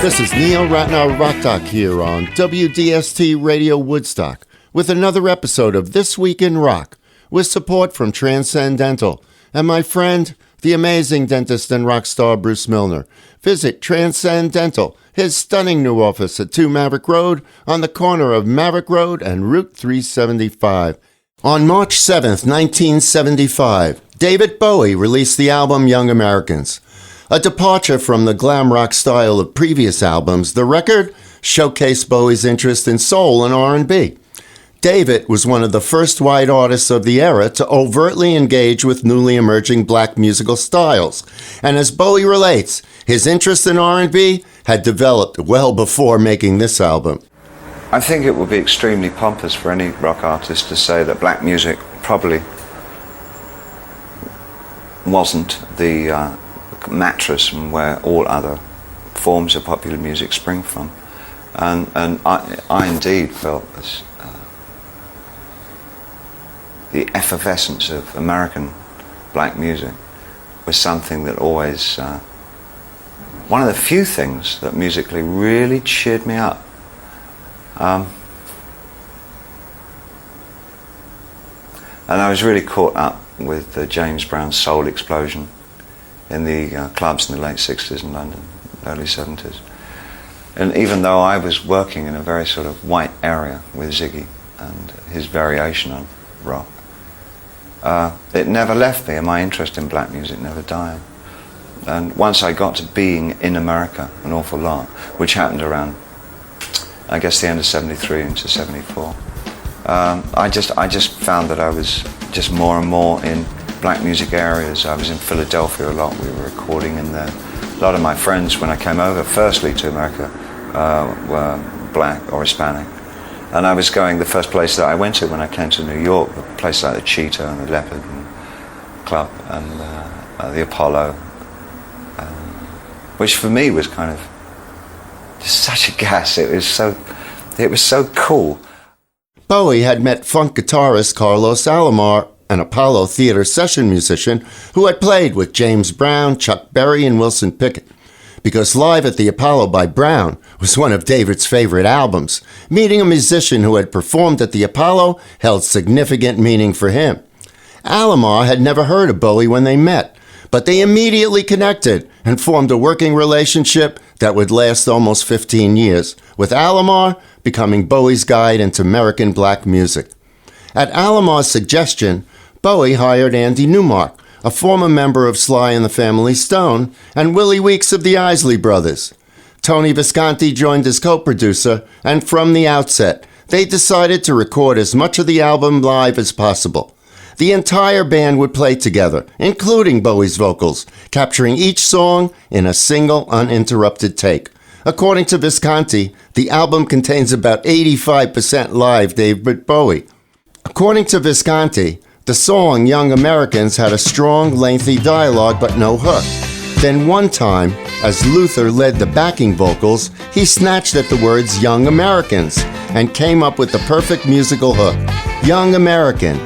This is Neil Ratner Rock Doc here on WDST Radio Woodstock with another episode of This Week in Rock with support from Transcendental and my friend, the amazing dentist and rock star Bruce Milner. Visit Transcendental, his stunning new office at 2 Maverick Road on the corner of Maverick Road and Route 375. On March 7th, 1975, David Bowie released the album Young Americans. A departure from the glam rock style of previous albums, the record showcased Bowie's interest in soul and R&B. David was one of the first white artists of the era to overtly engage with newly emerging black musical styles. And as Bowie relates, his interest in R&B had developed well before making this album. I think it would be extremely pompous for any rock artist to say that black music probably wasn't the mattress from where all other forms of popular music spring from. And I indeed felt this, the effervescence of American black music was something that always, one of the few things that musically really cheered me up. And I was really caught up with the James Brown soul explosion in the clubs in the late 60s in London, early 70s. And even though I was working in a very sort of white area with Ziggy and his variation on rock, it never left me, and my interest in black music never died. And once I got to being in America an awful lot, which happened around, I guess, the end of 73 into 74, I just found that I was just more and more in black music areas. I was in Philadelphia a lot. We were recording in there. A lot of my friends, when I came over, firstly to America, were black or Hispanic. And I was going, the first place that I went to when I came to New York, a place like the Cheetah and the Leopard and Club and the Apollo, which for me was kind of just such a gas. It was so cool. Bowie had met funk guitarist Carlos Alomar, an Apollo Theater session musician who had played with James Brown, Chuck Berry, and Wilson Pickett. Because Live at the Apollo by Brown was one of David's favorite albums, meeting a musician who had performed at the Apollo held significant meaning for him. Alomar had never heard of Bowie when they met, but they immediately connected and formed a working relationship that would last almost 15 years, with Alomar becoming Bowie's guide into American black music. At Alomar's suggestion, Bowie hired Andy Newmark, a former member of Sly and the Family Stone, and Willie Weeks of the Isley Brothers. Tony Visconti joined as co-producer, and from the outset, they decided to record as much of the album live as possible. The entire band would play together, including Bowie's vocals, capturing each song in a single uninterrupted take. According to Visconti, the album contains about 85% live David Bowie. According to Visconti, the song Young Americans had a strong, lengthy dialogue but no hook. Then one time, as Luther led the backing vocals, he snatched at the words Young Americans and came up with the perfect musical hook. Young American,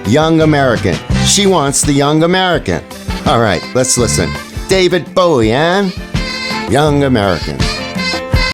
she wants the Young American. All right, let's listen. David Bowie and Young Americans.